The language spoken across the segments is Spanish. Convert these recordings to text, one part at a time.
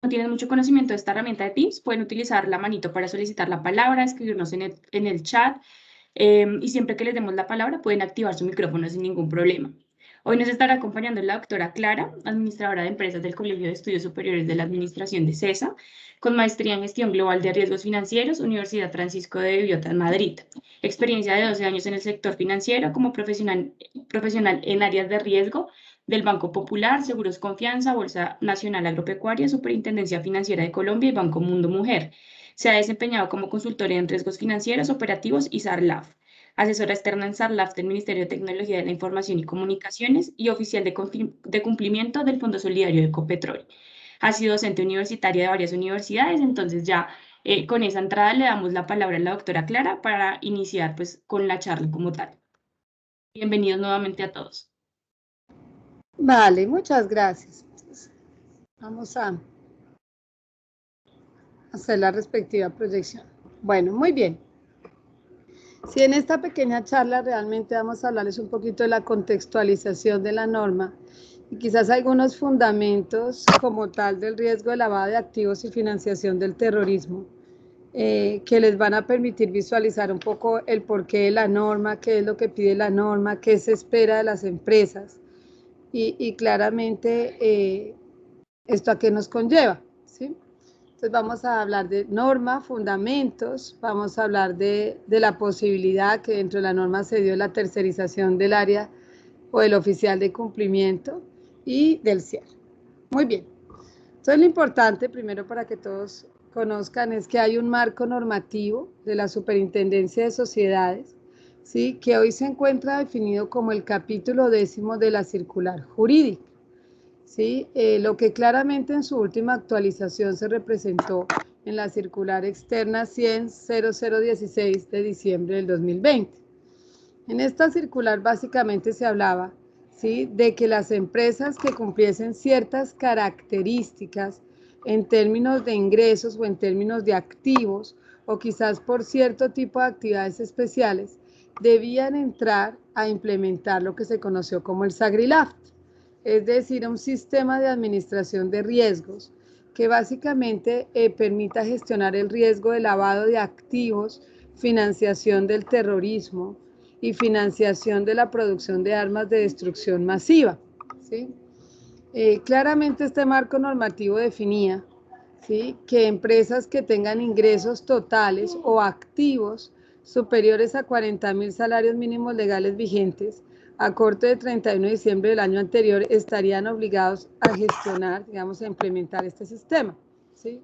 no tienen mucho conocimiento de esta herramienta de Teams, pueden utilizar la manito para solicitar la palabra, escribirnos en el chat, y siempre que les demos la palabra pueden activar su micrófono sin ningún problema. Hoy nos estará acompañando la doctora Clara, administradora de empresas del Colegio de Estudios Superiores de la Administración de CESA, con maestría en Gestión Global de Riesgos Financieros, Universidad Francisco de Villota en Madrid. Experiencia de 12 años en el sector financiero como profesional en áreas de riesgo del Banco Popular, Seguros Confianza, Bolsa Nacional Agropecuaria, Superintendencia Financiera de Colombia y Banco Mundo Mujer. Se ha desempeñado como consultora en riesgos financieros, operativos y SARLAF, asesora externa en SARLAF del Ministerio de Tecnología de la Información y Comunicaciones y oficial de cumplimiento del Fondo Solidario de Ecopetrol. Ha sido docente universitaria de varias universidades, entonces ya con esa entrada le damos la palabra a la doctora Clara para iniciar pues con la charla como tal. Bienvenidos nuevamente a todos. Vale, muchas gracias. Vamos a hacer la respectiva proyección. Bueno, muy bien. Si en esta pequeña charla realmente vamos a hablarles un poquito de la contextualización de la norma y quizás algunos fundamentos como tal del riesgo de lavado de activos y financiación del terrorismo, que les van a permitir visualizar un poco el porqué de la norma, qué es lo que pide la norma, qué se espera de las empresas y claramente esto a qué nos conlleva, ¿sí? Entonces vamos a hablar de norma, fundamentos, vamos a hablar de la posibilidad que dentro de la norma se dio la tercerización del área o el oficial de cumplimiento y del cierre. Muy bien. Entonces lo importante, primero para que todos conozcan, es que hay un marco normativo de la Superintendencia de Sociedades, ¿sí? Que hoy se encuentra definido como el capítulo 10 de la circular jurídica. ¿Sí? Lo que claramente en su última actualización se representó en la circular externa 100-0016 de diciembre del 2020. En esta circular básicamente se hablaba, ¿sí?, de que las empresas que cumpliesen ciertas características en términos de ingresos o en términos de activos o quizás por cierto tipo de actividades especiales debían entrar a implementar lo que se conoció como el SAGRILAFT, es decir, un sistema de administración de riesgos que básicamente permita gestionar el riesgo de lavado de activos, financiación del terrorismo y financiación de la producción de armas de destrucción masiva, ¿sí? Claramente este marco normativo definía, ¿sí?, que empresas que tengan ingresos totales o activos superiores a 40.000 salarios mínimos legales vigentes a corte de 31 de diciembre del año anterior estarían obligados a gestionar, digamos, a implementar este sistema, ¿sí?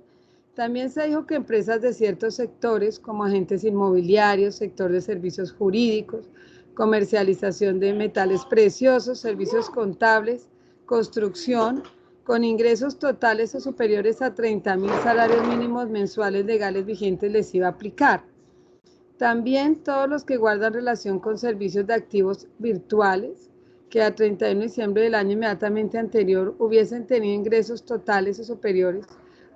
También se dijo que empresas de ciertos sectores como agentes inmobiliarios, sector de servicios jurídicos, comercialización de metales preciosos, servicios contables, construcción, con ingresos totales o superiores a 30.000 salarios mínimos mensuales legales vigentes les iba a aplicar. También todos los que guardan relación con servicios de activos virtuales, que a 31 de diciembre del año inmediatamente anterior hubiesen tenido ingresos totales o superiores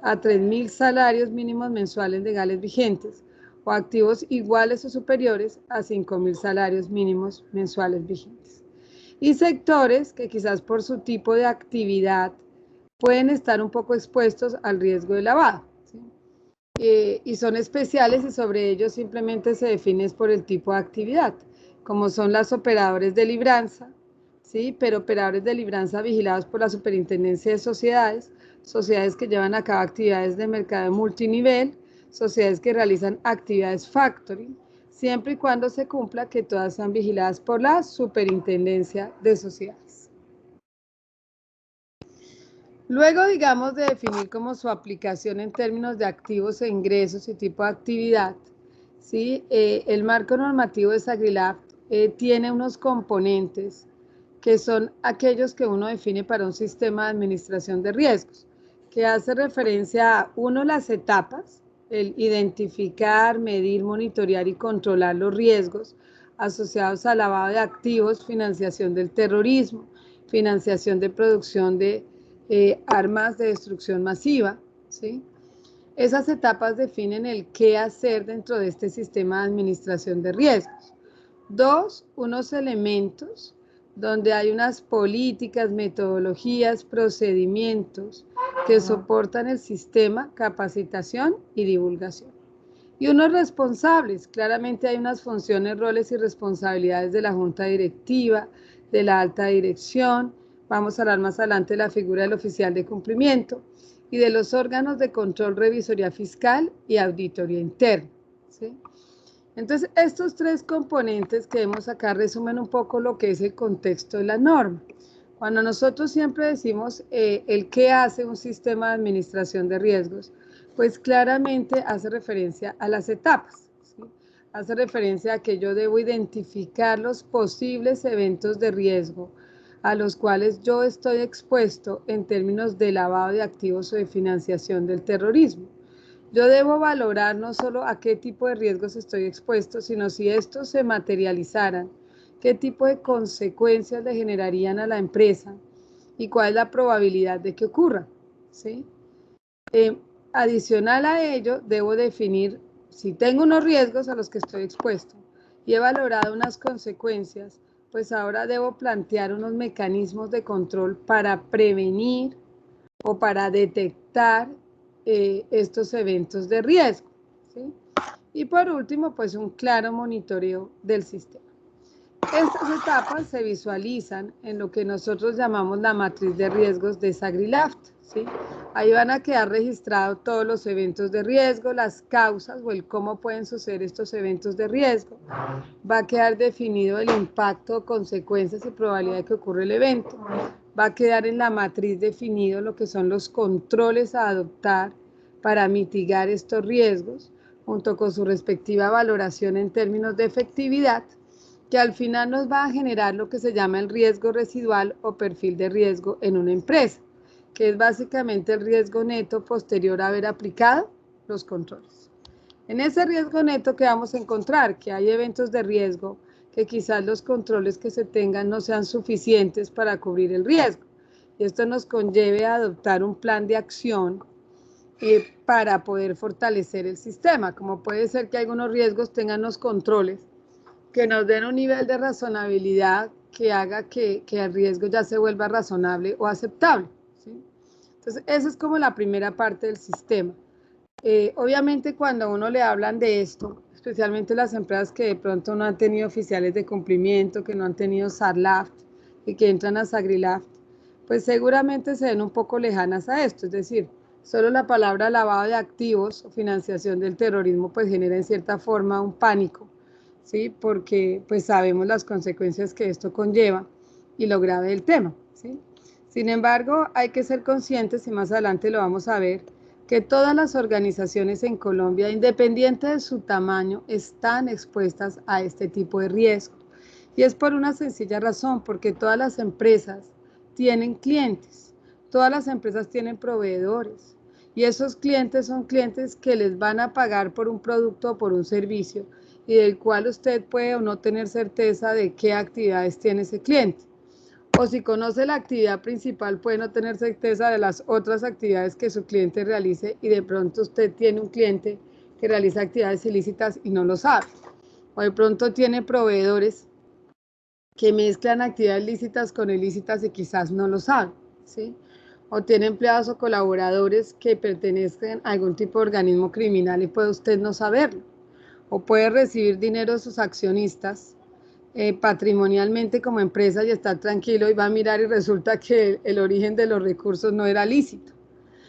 a 3.000 salarios mínimos mensuales legales vigentes, o activos iguales o superiores a 5.000 salarios mínimos mensuales vigentes. Y sectores que quizás por su tipo de actividad pueden estar un poco expuestos al riesgo de lavado, ¿sí? Y son especiales y sobre ellos simplemente se define por el tipo de actividad, como son los operadores de libranza, ¿sí?, pero operadores de libranza vigilados por la Superintendencia de Sociedades, sociedades que llevan a cabo actividades de mercado multinivel, sociedades que realizan actividades factoring, siempre y cuando se cumpla que todas sean vigiladas por la Superintendencia de Sociedades. Luego, digamos, de definir como su aplicación en términos de activos e ingresos y tipo de actividad, ¿sí?, el marco normativo de SAGRILAFT tiene unos componentes que son aquellos que uno define para un sistema de administración de riesgos, que hace referencia a, uno, las etapas, el identificar, medir, monitorear y controlar los riesgos asociados al lavado de activos, financiación del terrorismo, financiación de producción de armas de destrucción masiva, ¿sí? Esas etapas definen el qué hacer dentro de este sistema de administración de riesgos. Dos, unos elementos donde hay unas políticas, metodologías, procedimientos que soportan el sistema, capacitación y divulgación. Y unos responsables, claramente hay unas funciones, roles y responsabilidades de la junta directiva, de la alta dirección, vamos a hablar más adelante de la figura del oficial de cumplimiento y de los órganos de control, revisoría fiscal y auditoría interna, ¿sí? Entonces, estos tres componentes que vemos acá resumen un poco lo que es el contexto de la norma. Cuando nosotros siempre decimos el qué hace un sistema de administración de riesgos, pues claramente hace referencia a las etapas, ¿sí? Hace referencia a que yo debo identificar los posibles eventos de riesgo a los cuales yo estoy expuesto en términos de lavado de activos o de financiación del terrorismo. Yo debo valorar no solo a qué tipo de riesgos estoy expuesto, sino si estos se materializaran, qué tipo de consecuencias le generarían a la empresa y cuál es la probabilidad de que ocurra, ¿sí? Adicional a ello, debo definir si tengo unos riesgos a los que estoy expuesto y he valorado unas consecuencias, pues ahora debo plantear unos mecanismos de control para prevenir o para detectar estos eventos de riesgo, ¿sí? Y por último, pues un claro monitoreo del sistema. Estas etapas se visualizan en lo que nosotros llamamos la matriz de riesgos de Sagrilaft, ¿sí? Ahí van a quedar registrados todos los eventos de riesgo, las causas o el cómo pueden suceder estos eventos de riesgo. Va a quedar definido el impacto, consecuencias y probabilidad de que ocurra el evento. Va a quedar en la matriz definido lo que son los controles a adoptar para mitigar estos riesgos, junto con su respectiva valoración en términos de efectividad, que al final nos va a generar lo que se llama el riesgo residual o perfil de riesgo en una empresa, que es básicamente el riesgo neto posterior a haber aplicado los controles. En ese riesgo neto que vamos a encontrar, que hay eventos de riesgo, que quizás los controles que se tengan no sean suficientes para cubrir el riesgo. Y esto nos conlleve a adoptar un plan de acción para poder fortalecer el sistema, como puede ser que algunos riesgos tengan los controles que nos den un nivel de razonabilidad que haga que el riesgo ya se vuelva razonable o aceptable, ¿sí? Entonces, esa es como la primera parte del sistema. Obviamente, cuando a uno le hablan de esto, especialmente las empresas que de pronto no han tenido oficiales de cumplimiento, que no han tenido SARLAFT y que entran a SAGRILAFT, pues seguramente se ven un poco lejanas a esto, es decir, solo la palabra lavado de activos o financiación del terrorismo pues genera en cierta forma un pánico, ¿sí? Porque pues sabemos las consecuencias que esto conlleva y lo grave del tema, ¿sí? Sin embargo, hay que ser conscientes, y más adelante lo vamos a ver, que todas las organizaciones en Colombia, independiente de su tamaño, están expuestas a este tipo de riesgo. Y es por una sencilla razón, porque todas las empresas tienen clientes, todas las empresas tienen proveedores, y esos clientes son clientes que les van a pagar por un producto o por un servicio, y del cual usted puede o no tener certeza de qué actividades tiene ese cliente. O si conoce la actividad principal, puede no tener certeza de las otras actividades que su cliente realice, y de pronto usted tiene un cliente que realiza actividades ilícitas y no lo sabe. O de pronto tiene proveedores que mezclan actividades lícitas con ilícitas y quizás no lo sabe, ¿sí? O tiene empleados o colaboradores que pertenecen a algún tipo de organismo criminal y puede usted no saberlo. O puede recibir dinero de sus accionistas patrimonialmente como empresa y estar tranquilo, y va a mirar y resulta que el origen de los recursos no era lícito.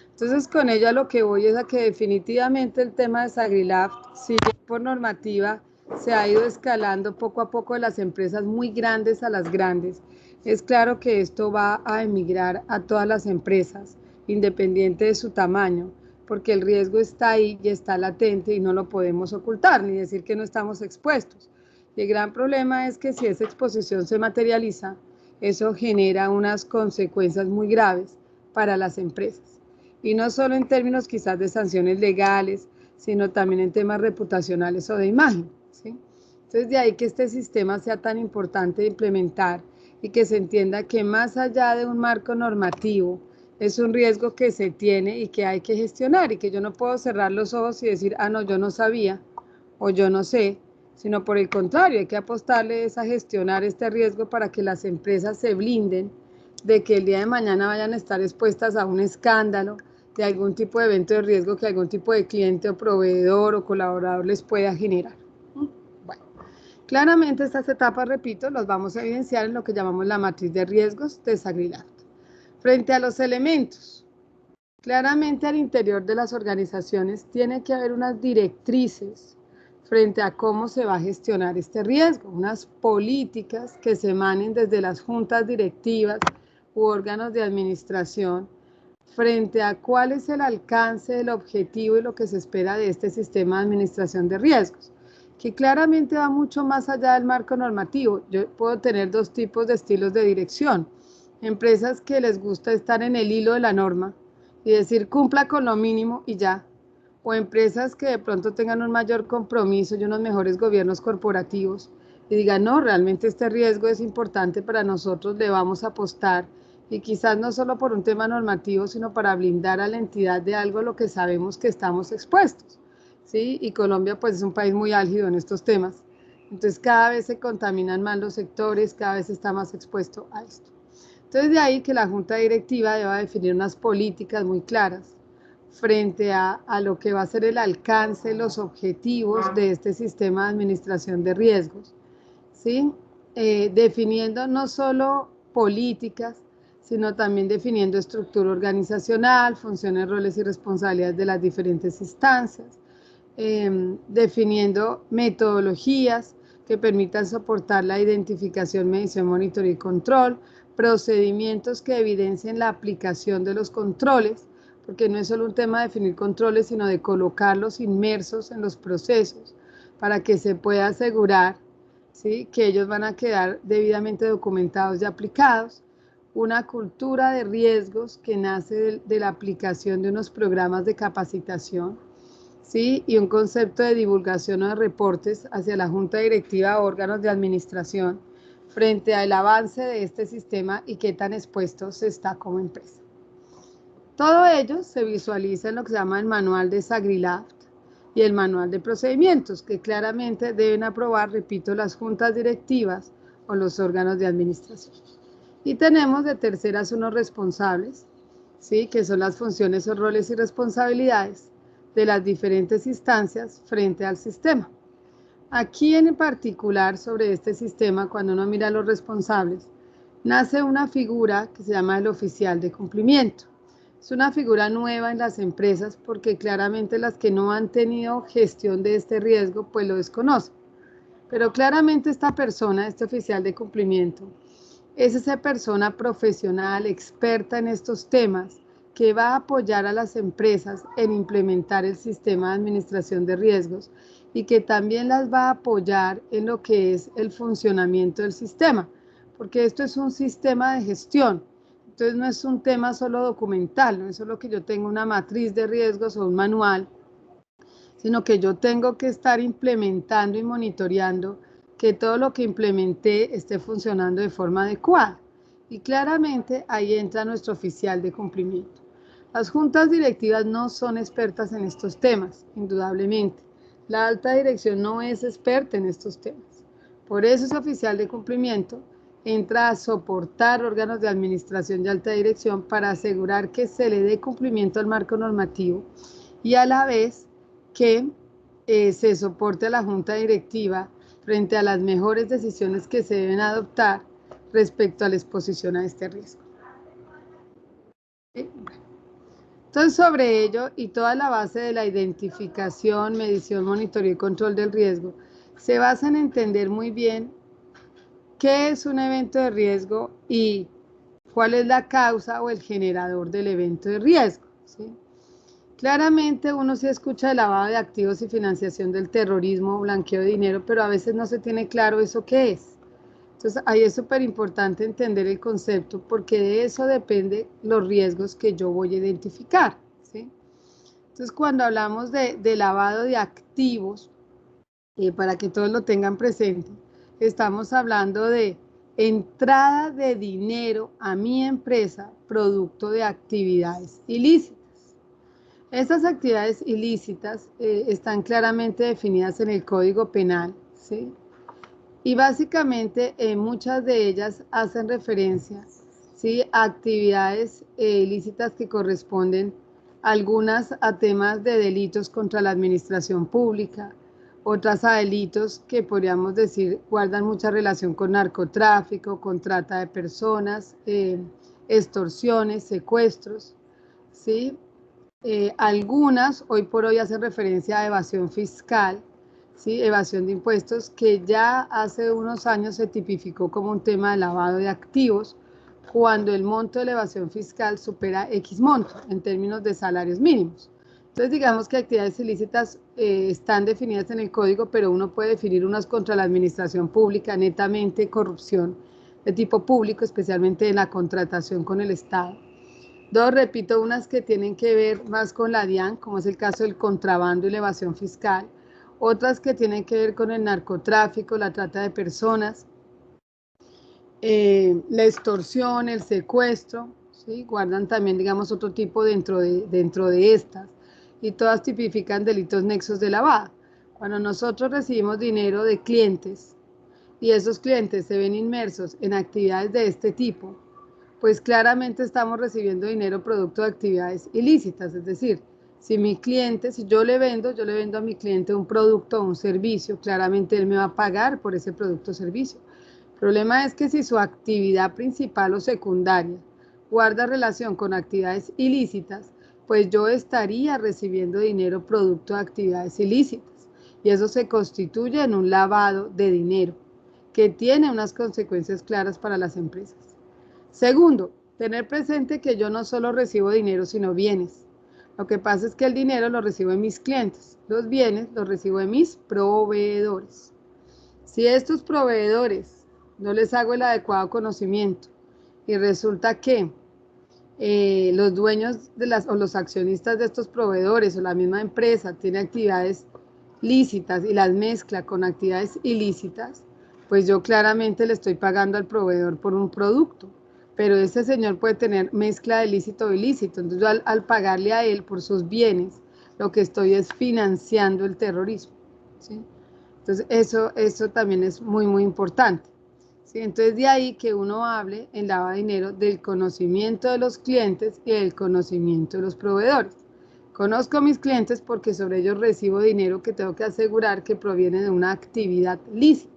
Entonces, con ello a lo que voy es a que definitivamente el tema de SAGRILAFT, si bien por normativa se ha ido escalando poco a poco de las empresas muy grandes a las grandes, es claro que esto va a emigrar a todas las empresas, independiente de su tamaño, porque el riesgo está ahí y está latente y no lo podemos ocultar, ni decir que no estamos expuestos. Y el gran problema es que si esa exposición se materializa, eso genera unas consecuencias muy graves para las empresas. Y no solo en términos quizás de sanciones legales, sino también en temas reputacionales o de imagen, ¿sí? Entonces, de ahí que este sistema sea tan importante de implementar y que se entienda que más allá de un marco normativo, es un riesgo que se tiene y que hay que gestionar, y que yo no puedo cerrar los ojos y decir, ah, no, yo no sabía o yo no sé, sino por el contrario, hay que apostarle a gestionar este riesgo para que las empresas se blinden de que el día de mañana vayan a estar expuestas a un escándalo, de algún tipo de evento de riesgo que algún tipo de cliente o proveedor o colaborador les pueda generar. Bueno, claramente estas etapas, repito, las vamos a evidenciar en lo que llamamos la matriz de riesgos de Sagrilat. Frente a los elementos, claramente al interior de las organizaciones tiene que haber unas directrices frente a cómo se va a gestionar este riesgo, unas políticas que se emanen desde las juntas directivas u órganos de administración frente a cuál es el alcance, el objetivo y lo que se espera de este sistema de administración de riesgos, que claramente va mucho más allá del marco normativo. Yo puedo tener dos tipos de estilos de dirección: empresas que les gusta estar en el hilo de la norma y decir cumpla con lo mínimo y ya, o empresas que de pronto tengan un mayor compromiso y unos mejores gobiernos corporativos y digan, no, realmente este riesgo es importante para nosotros, le vamos a apostar, y quizás no solo por un tema normativo, sino para blindar a la entidad de algo a lo que sabemos que estamos expuestos, ¿sí? Y Colombia pues es un país muy álgido en estos temas, entonces cada vez se contaminan más los sectores, cada vez está más expuesto a esto. Entonces de ahí que la Junta Directiva deba definir unas políticas muy claras frente a lo que va a ser el alcance, los objetivos de este sistema de administración de riesgos, ¿sí? Definiendo no solo políticas, sino también definiendo estructura organizacional, funciones, roles y responsabilidades de las diferentes instancias, definiendo metodologías que permitan soportar la identificación, medición, monitoreo y control, procedimientos que evidencien la aplicación de los controles, porque no es solo un tema de definir controles, sino de colocarlos inmersos en los procesos para que se pueda asegurar, ¿sí?, que ellos van a quedar debidamente documentados y aplicados. Una cultura de riesgos que nace de la aplicación de unos programas de capacitación, ¿sí?, y un concepto de divulgación o de reportes hacia la Junta Directiva o órganos de administración frente al avance de este sistema y qué tan expuesto se está como empresa. Todo ello se visualiza en lo que se llama el manual de Sagrilat y el manual de procedimientos, que claramente deben aprobar, repito, las juntas directivas o los órganos de administración. Y tenemos de terceras unos responsables, ¿sí?, que son las funciones o roles y responsabilidades de las diferentes instancias frente al sistema. Aquí en particular sobre este sistema, cuando uno mira a los responsables, nace una figura que se llama el oficial de cumplimiento. Es una figura nueva en las empresas porque claramente las que no han tenido gestión de este riesgo pues lo desconocen. Pero claramente esta persona, este oficial de cumplimiento, es esa persona profesional, experta en estos temas, que va a apoyar a las empresas en implementar el sistema de administración de riesgos y que también las va a apoyar en lo que es el funcionamiento del sistema, porque esto es un sistema de gestión. Entonces no es un tema solo documental, no es solo que yo tenga una matriz de riesgos o un manual, sino que yo tengo que estar implementando y monitoreando que todo lo que implementé esté funcionando de forma adecuada. Y claramente ahí entra nuestro oficial de cumplimiento. Las juntas directivas no son expertas en estos temas, indudablemente. La alta dirección no es experta en estos temas. Por eso ese oficial de cumplimiento entra a soportar órganos de administración de alta dirección para asegurar que se le dé cumplimiento al marco normativo y a la vez que se soporte a la junta directiva frente a las mejores decisiones que se deben adoptar respecto a la exposición a este riesgo. Entonces, sobre ello y toda la base de la identificación, medición, monitoreo y control del riesgo se basa en entender muy bien qué es un evento de riesgo y cuál es la causa o el generador del evento de riesgo, ¿sí? Claramente uno sí escucha de lavado de activos y financiación del terrorismo, blanqueo de dinero, pero a veces no se tiene claro eso qué es. Entonces ahí es súper importante entender el concepto porque de eso depende los riesgos que yo voy a identificar, ¿sí? Entonces cuando hablamos de lavado de activos, para que todos lo tengan presente, estamos hablando de entrada de dinero a mi empresa producto de actividades ilícitas. Estas actividades ilícitas están claramente definidas en el Código Penal, ¿sí? Y básicamente muchas de ellas hacen referencia ¿sí? Actividades ilícitas que corresponden algunas a temas de delitos contra la administración pública, otras a delitos que podríamos decir guardan mucha relación con narcotráfico, con trata de personas, extorsiones, secuestros, ¿sí? Algunas hoy por hoy hacen referencia a evasión fiscal, ¿sí? Evasión de impuestos, que ya hace unos años se tipificó como un tema de lavado de activos, cuando el monto de la evasión fiscal supera X monto en términos de salarios mínimos. Entonces, digamos que actividades ilícitas están definidas en el código, pero uno puede definir unas contra la administración pública, netamente corrupción de tipo público, especialmente en la contratación con el Estado. Dos, repito, unas que tienen que ver más con la DIAN, como es el caso del contrabando y la evasión fiscal. Otras que tienen que ver con el narcotráfico, la trata de personas, la extorsión, el secuestro, ¿sí? Guardan también, digamos, otro tipo dentro de estas, y todas tipifican delitos nexos de lavado. Cuando nosotros recibimos dinero de clientes y esos clientes se ven inmersos en actividades de este tipo, pues claramente estamos recibiendo dinero producto de actividades ilícitas. Es decir, si yo le vendo a mi cliente un producto o un servicio, claramente él me va a pagar por ese producto o servicio. El problema es que si su actividad principal o secundaria guarda relación con actividades ilícitas, pues yo estaría recibiendo dinero producto de actividades ilícitas, y eso se constituye en un lavado de dinero que tiene unas consecuencias claras para las empresas. Segundo, tener presente que yo no solo recibo dinero, sino bienes. Lo que pasa es que el dinero lo recibo de mis clientes, los bienes los recibo de mis proveedores. Si estos proveedores no les hago el adecuado conocimiento y resulta que los dueños o los accionistas de estos proveedores o la misma empresa tiene actividades lícitas y las mezcla con actividades ilícitas, pues yo claramente le estoy pagando al proveedor por un producto, pero ese señor puede tener mezcla de lícito o ilícito. Entonces yo al pagarle a él por sus bienes, lo que estoy es financiando el terrorismo, ¿sí? Entonces eso también es muy, muy importante, ¿sí? Entonces de ahí que uno hable en lavado de dinero del conocimiento de los clientes y del conocimiento de los proveedores. Conozco a mis clientes porque sobre ellos recibo dinero que tengo que asegurar que proviene de una actividad lícita,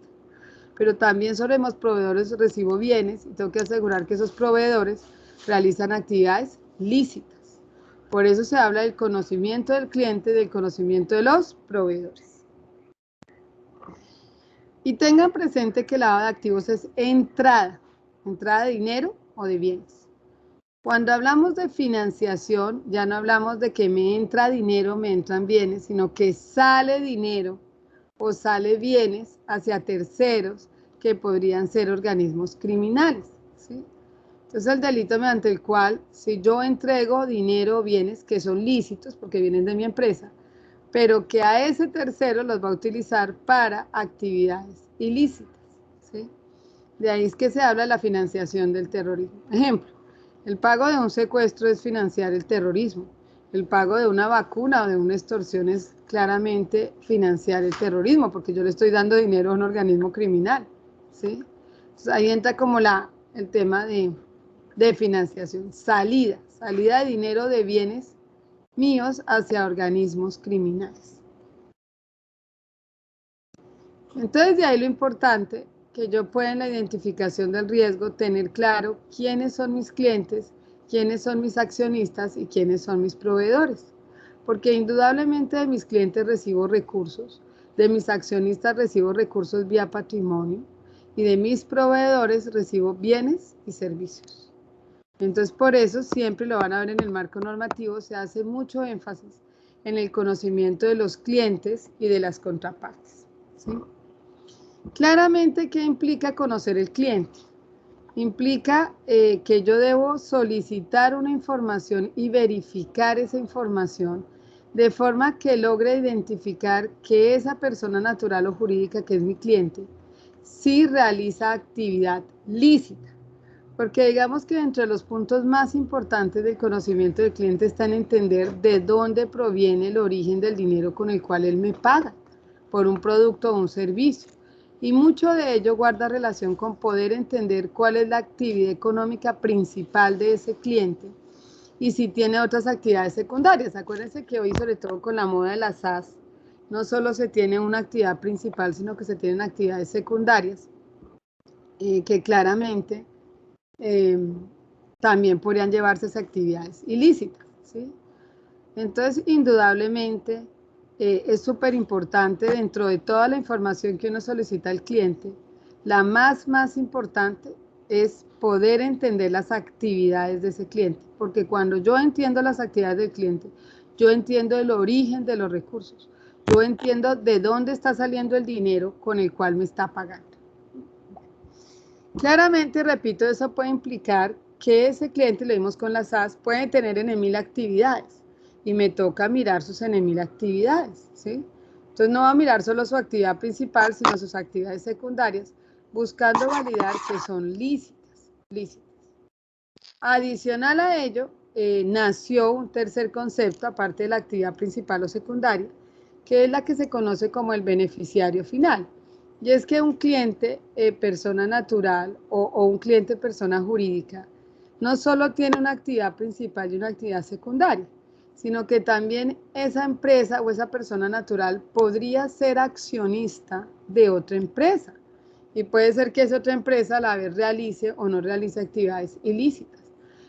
pero también sobre los proveedores recibo bienes y tengo que asegurar que esos proveedores realizan actividades lícitas. Por eso se habla del conocimiento del cliente y del conocimiento de los proveedores. Y tengan presente que el lavado de activos es entrada de dinero o de bienes. Cuando hablamos de financiación, ya no hablamos de que me entra dinero, me entran bienes, sino que sale dinero o sale bienes hacia terceros que podrían ser organismos criminales, ¿sí? Entonces el delito mediante el cual, si yo entrego dinero o bienes que son lícitos porque vienen de mi empresa, pero que a ese tercero los va a utilizar para actividades ilícitas, ¿sí? De ahí es que se habla de la financiación del terrorismo. Ejemplo, el pago de un secuestro es financiar el terrorismo. El pago de una vacuna o de una extorsión es claramente financiar el terrorismo, porque yo le estoy dando dinero a un organismo criminal, ¿sí? Entonces ahí entra como el tema de financiación, salida de dinero de bienes míos hacia organismos criminales. Entonces de ahí lo importante, que yo pueda en la identificación del riesgo tener claro quiénes son mis clientes, quiénes son mis accionistas y quiénes son mis proveedores. Porque indudablemente de mis clientes recibo recursos, de mis accionistas recibo recursos vía patrimonio y de mis proveedores recibo bienes y servicios. Entonces por eso siempre lo van a ver en el marco normativo, se hace mucho énfasis en el conocimiento de los clientes y de las contrapartes, ¿sí? Claramente, ¿qué implica conocer el cliente? Implica que yo debo solicitar una información y verificar esa información de forma que logre identificar que esa persona natural o jurídica que es mi cliente sí realiza actividad lícita. Porque digamos que entre los puntos más importantes del conocimiento del cliente está en entender de dónde proviene el origen del dinero con el cual él me paga por un producto o un servicio. Y mucho de ello guarda relación con poder entender cuál es la actividad económica principal de ese cliente y si tiene otras actividades secundarias. Acuérdense que hoy, sobre todo con la moda de las SaaS, no solo se tiene una actividad principal, sino que se tienen actividades secundarias que claramente también podrían llevarse esas actividades ilícitas, ¿sí? Entonces, indudablemente, es súper importante dentro de toda la información que uno solicita al cliente, la más importante es poder entender las actividades de ese cliente, porque cuando yo entiendo las actividades del cliente, yo entiendo el origen de los recursos, yo entiendo de dónde está saliendo el dinero con el cual me está pagando. Claramente, repito, eso puede implicar que ese cliente, lo vimos con las SaaS, puede tener en 1000 actividades y me toca mirar sus en 1000 actividades, ¿sí? Entonces no va a mirar solo su actividad principal, sino sus actividades secundarias, buscando validar que son lícitas. Adicional a ello, nació un tercer concepto, aparte de la actividad principal o secundaria, que es la que se conoce como el beneficiario final. Y es que un cliente persona natural o un cliente persona jurídica no solo tiene una actividad principal y una actividad secundaria, sino que también esa empresa o esa persona natural podría ser accionista de otra empresa. Y puede ser que esa otra empresa a la vez realice o no realice actividades ilícitas.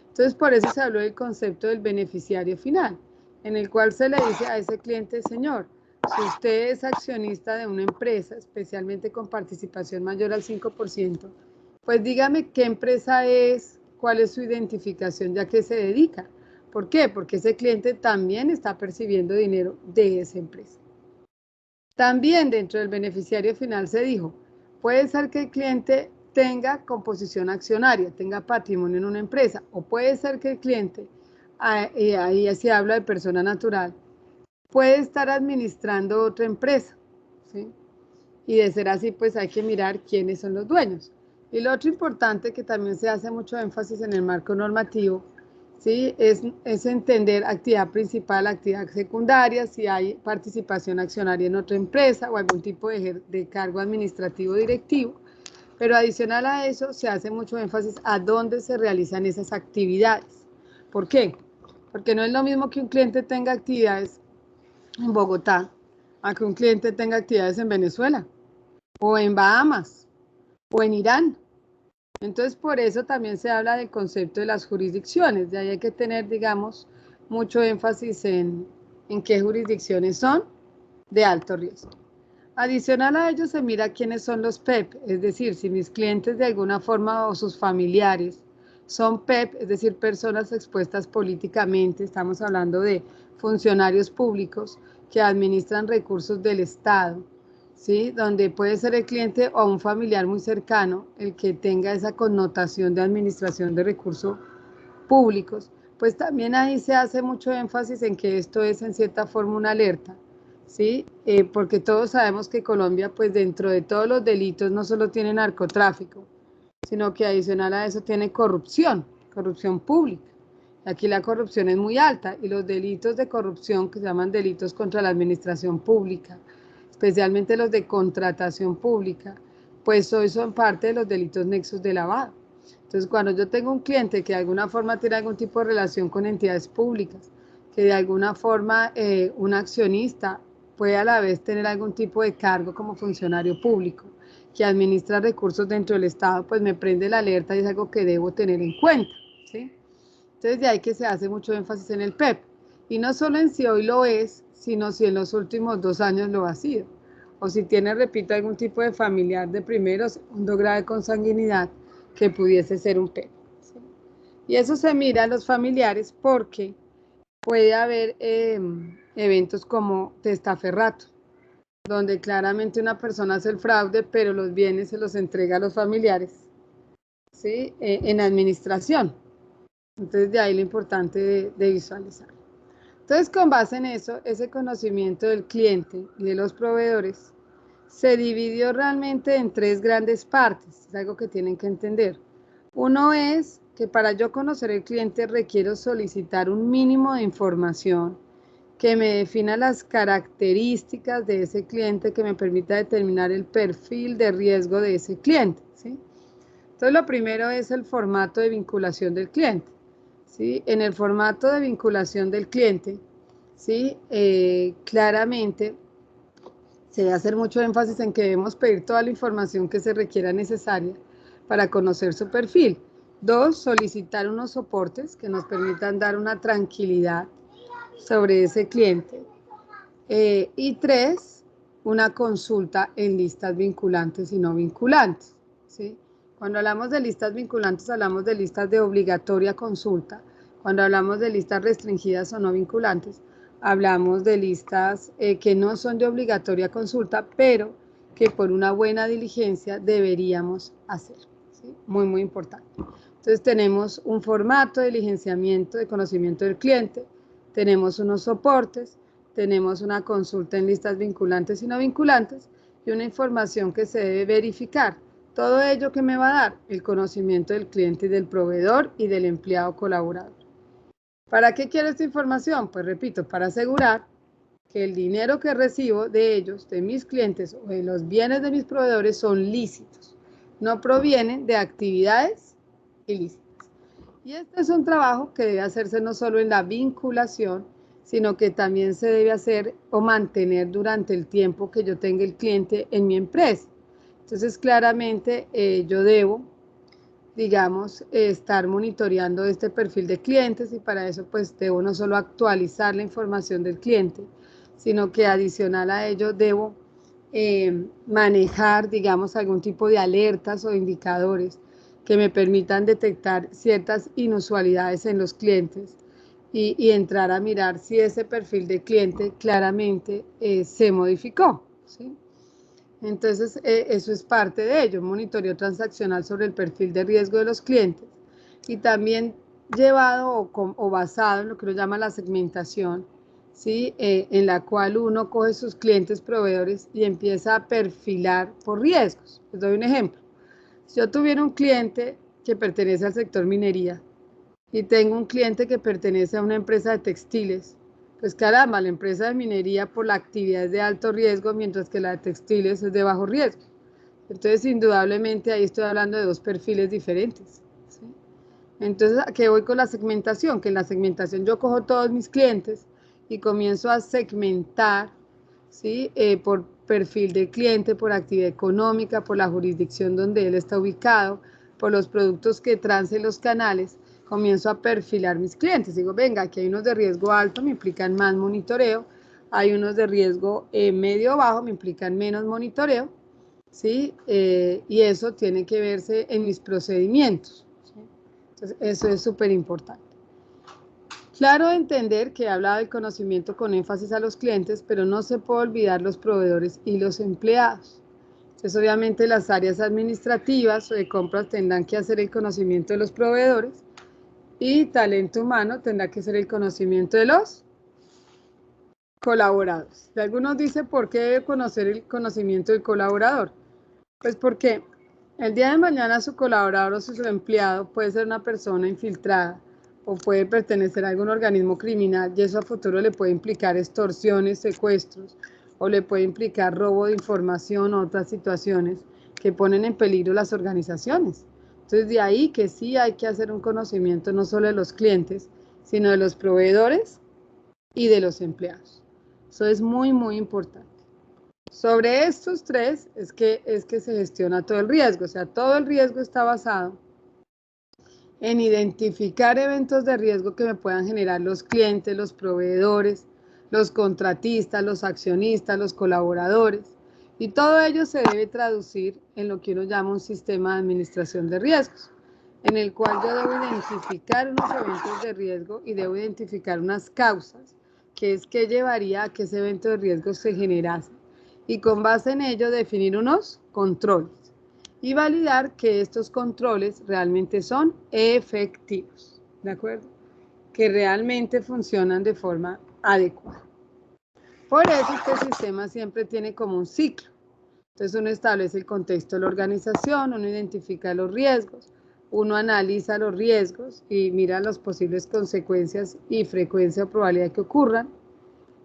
Entonces, por eso se habló del concepto del beneficiario final, en el cual se le dice a ese cliente, señor, si usted es accionista de una empresa, especialmente con participación mayor al 5%, pues dígame qué empresa es, cuál es su identificación, ya que se dedica. ¿Por qué? Porque ese cliente también está percibiendo dinero de esa empresa. También dentro del beneficiario final se dijo, puede ser que el cliente tenga composición accionaria, tenga patrimonio en una empresa, o puede ser que el cliente, ahí se habla de persona natural, puede estar administrando otra empresa, ¿sí? Y de ser así, pues hay que mirar quiénes son los dueños. Y lo otro importante que también se hace mucho énfasis en el marco normativo, ¿sí? Es entender actividad principal, actividad secundaria, si hay participación accionaria en otra empresa o algún tipo de cargo administrativo directivo. Pero adicional a eso, se hace mucho énfasis a dónde se realizan esas actividades. ¿Por qué? Porque no es lo mismo que un cliente tenga actividades en Bogotá a que un cliente tenga actividades en Venezuela o en Bahamas o en Irán. Entonces, por eso también se habla del concepto de las jurisdicciones. De ahí hay que tener, digamos, mucho énfasis en qué jurisdicciones son de alto riesgo. Adicional a ello se mira quiénes son los PEP, es decir, si mis clientes de alguna forma o sus familiares son PEP, es decir, personas expuestas políticamente, estamos hablando de funcionarios públicos que administran recursos del Estado, ¿sí? Donde puede ser el cliente o un familiar muy cercano el que tenga esa connotación de administración de recursos públicos, pues también ahí se hace mucho énfasis en que esto es en cierta forma una alerta, ¿sí? Porque todos sabemos que Colombia, pues dentro de todos los delitos, no solo tiene narcotráfico, sino que adicional a eso tiene corrupción pública. Aquí la corrupción es muy alta y los delitos de corrupción que se llaman delitos contra la administración pública, especialmente los de contratación pública, pues hoy son parte de los delitos nexos de lavado. Entonces, cuando yo tengo un cliente que de alguna forma tiene algún tipo de relación con entidades públicas, que de alguna forma un accionista puede a la vez tener algún tipo de cargo como funcionario público, que administra recursos dentro del Estado, pues me prende la alerta y es algo que debo tener en cuenta, ¿sí? Entonces, de ahí que se hace mucho énfasis en el PEP. Y no solo en si hoy lo es, sino si en los últimos 2 años lo ha sido. O si tiene, repito, algún tipo de familiar de primero o segundo grado de consanguinidad que pudiese ser un PEP. ¿Sí? Y eso se mira a los familiares porque puede haber eventos como testaferrato, donde claramente una persona hace el fraude, pero los bienes se los entrega a los familiares, ¿sí? En administración. Entonces, de ahí lo importante de visualizar. Entonces, con base en eso, ese conocimiento del cliente y de los proveedores se dividió realmente en 3 grandes partes. Es algo que tienen que entender. Uno es que para yo conocer el cliente requiero solicitar un mínimo de información que me defina las características de ese cliente, que me permita determinar el perfil de riesgo de ese cliente, ¿sí? Entonces, lo primero es el formato de vinculación del cliente, ¿sí? En el formato de vinculación del cliente, ¿sí? Claramente se debe hacer mucho énfasis en que debemos pedir toda la información que se requiera necesaria para conocer su perfil. 2, solicitar unos soportes que nos permitan dar una tranquilidad sobre ese cliente. Y 3, una consulta en listas vinculantes y no vinculantes, ¿sí? Cuando hablamos de listas vinculantes, hablamos de listas de obligatoria consulta. Cuando hablamos de listas restringidas o no vinculantes, hablamos de listas que no son de obligatoria consulta, pero que por una buena diligencia deberíamos hacer, ¿sí? Muy, muy importante. Entonces tenemos un formato de diligenciamiento de conocimiento del cliente, tenemos unos soportes, tenemos una consulta en listas vinculantes y no vinculantes y una información que se debe verificar. Todo ello que me va a dar el conocimiento del cliente y del proveedor y del empleado colaborador. ¿Para qué quiero esta información? Pues repito, para asegurar que el dinero que recibo de ellos, de mis clientes o de los bienes de mis proveedores son lícitos, no provienen de actividades ilícitas. Y este es un trabajo que debe hacerse no solo en la vinculación, sino que también se debe hacer o mantener durante el tiempo que yo tenga el cliente en mi empresa. Entonces, claramente yo debo, digamos, estar monitoreando este perfil de clientes y para eso pues debo no solo actualizar la información del cliente, sino que adicional a ello debo manejar, digamos, algún tipo de alertas o indicadores que me permitan detectar ciertas inusualidades en los clientes y entrar a mirar si ese perfil de cliente claramente se modificó, ¿sí? Entonces, eso es parte de ello, un monitoreo transaccional sobre el perfil de riesgo de los clientes y también llevado o basado en lo que uno llama la segmentación, ¿sí? En la cual uno coge sus clientes proveedores y empieza a perfilar por riesgos. Les doy un ejemplo. Si yo tuviera un cliente que pertenece al sector minería y tengo un cliente que pertenece a una empresa de textiles, pues caramba, la empresa de minería por la actividad es de alto riesgo, mientras que la de textiles es de bajo riesgo. Entonces, indudablemente, ahí estoy hablando de dos perfiles diferentes, ¿sí? Entonces, ¿a qué voy con la segmentación? Que en la segmentación yo cojo todos mis clientes y comienzo a segmentar, ¿sí? Por perfil de cliente, por actividad económica, por la jurisdicción donde él está ubicado, por los productos que transen los canales, comienzo a perfilar mis clientes. Digo, venga, aquí hay unos de riesgo alto, me implican más monitoreo, hay unos de riesgo medio bajo, me implican menos monitoreo, ¿sí? Y eso tiene que verse en mis procedimientos, ¿sí? Entonces, eso es súper importante. Claro entender que he hablado del conocimiento con énfasis a los clientes, pero no se puede olvidar los proveedores y los empleados. Entonces, obviamente, las áreas administrativas o de compras tendrán que hacer el conocimiento de los proveedores y talento humano tendrá que hacer el conocimiento de los colaboradores. Y algunos dicen, ¿por qué debe conocer el conocimiento del colaborador? Pues porque el día de mañana su colaborador o su empleado puede ser una persona infiltrada o puede pertenecer a algún organismo criminal y eso a futuro le puede implicar extorsiones, secuestros o le puede implicar robo de información o otras situaciones que ponen en peligro las organizaciones. Entonces, de ahí que sí hay que hacer un conocimiento no solo de los clientes, sino de los proveedores y de los empleados. Eso es muy, muy importante. Sobre estos tres es que se gestiona todo el riesgo, o sea, todo el riesgo está basado en identificar eventos de riesgo que me puedan generar los clientes, los proveedores, los contratistas, los accionistas, los colaboradores, y todo ello se debe traducir en lo que uno llama un sistema de administración de riesgos, en el cual yo debo identificar unos eventos de riesgo y debo identificar unas causas, que es qué llevaría a que ese evento de riesgo se generase, y con base en ello definir unos controles y validar que estos controles realmente son efectivos, ¿de acuerdo? Que realmente funcionan de forma adecuada. Por eso este sistema siempre tiene como un ciclo. Entonces uno establece el contexto de la organización, uno identifica los riesgos, uno analiza los riesgos y mira las posibles consecuencias y frecuencia o probabilidad que ocurran.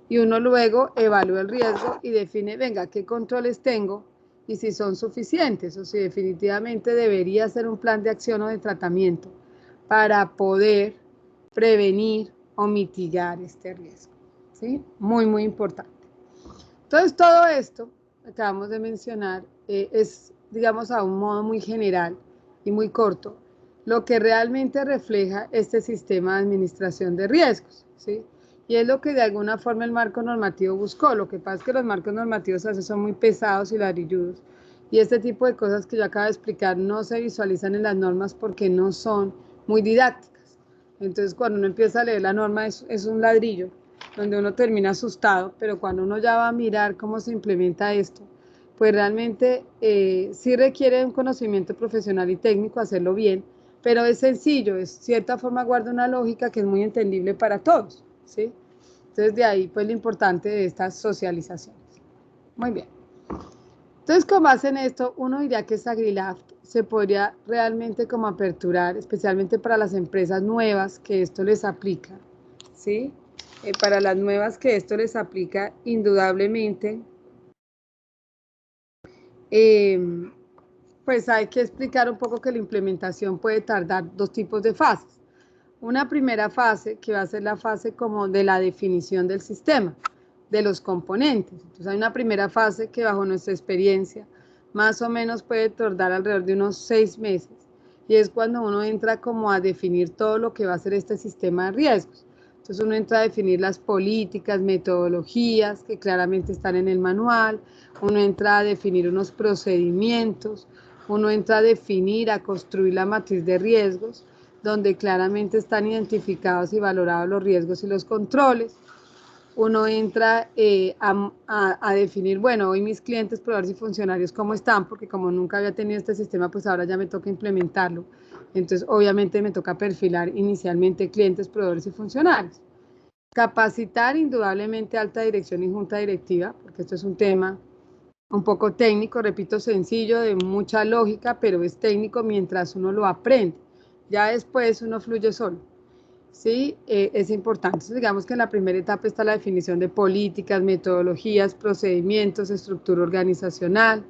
y uno luego evalúa el riesgo y define, venga, qué controles tengo y si son suficientes o si definitivamente debería hacer un plan de acción o de tratamiento para poder prevenir o mitigar este riesgo. ¿Sí? Muy, muy importante. Entonces, todo esto que acabamos de mencionar es, digamos, a un modo muy general y muy corto, lo que realmente refleja este sistema de administración de riesgos, ¿sí? Y es lo que de alguna forma el marco normativo buscó. Lo que pasa es que los marcos normativos a veces son muy pesados y ladrilludos, y este tipo de cosas que yo acabo de explicar no se visualizan en las normas porque no son muy didácticas. Entonces, cuando uno empieza a leer la norma es un ladrillo, donde uno termina asustado, pero cuando uno ya va a mirar cómo se implementa esto, pues realmente sí requiere un conocimiento profesional y técnico hacerlo bien, pero es sencillo, es cierta forma guarda una lógica que es muy entendible para todos, ¿sí? Entonces de ahí pues lo importante de estas socializaciones. Muy bien. Entonces con base en esto, uno diría que SagriLaft se podría realmente como aperturar, especialmente para las empresas nuevas que esto les aplica, ¿sí? Para las nuevas que esto les aplica indudablemente, pues hay que explicar un poco que la implementación puede tardar dos tipos de fases. Una primera fase que va a ser la fase como de la definición del sistema, de los componentes. Entonces hay una primera fase que bajo nuestra experiencia más o menos puede tardar alrededor de unos 6 meses y es cuando uno entra como a definir todo lo que va a ser este sistema de riesgos. Entonces uno entra a definir las políticas, metodologías que claramente están en el manual, uno entra a definir unos procedimientos, uno entra a definir, a construir la matriz de riesgos, donde claramente están identificados y valorados los riesgos y los controles. Uno entra a definir, bueno, hoy mis clientes, proveedores y funcionarios, ¿cómo están? Porque como nunca había tenido este sistema, pues ahora ya me toca implementarlo. Entonces, obviamente me toca perfilar inicialmente clientes, proveedores y funcionarios. Capacitar indudablemente alta dirección y junta directiva, porque esto es un tema un poco técnico, repito, sencillo, de mucha lógica, pero es técnico mientras uno lo aprende. Ya después uno fluye solo. Sí, es importante. Entonces, digamos que en la primera etapa está la definición de políticas, metodologías, procedimientos, estructura organizacional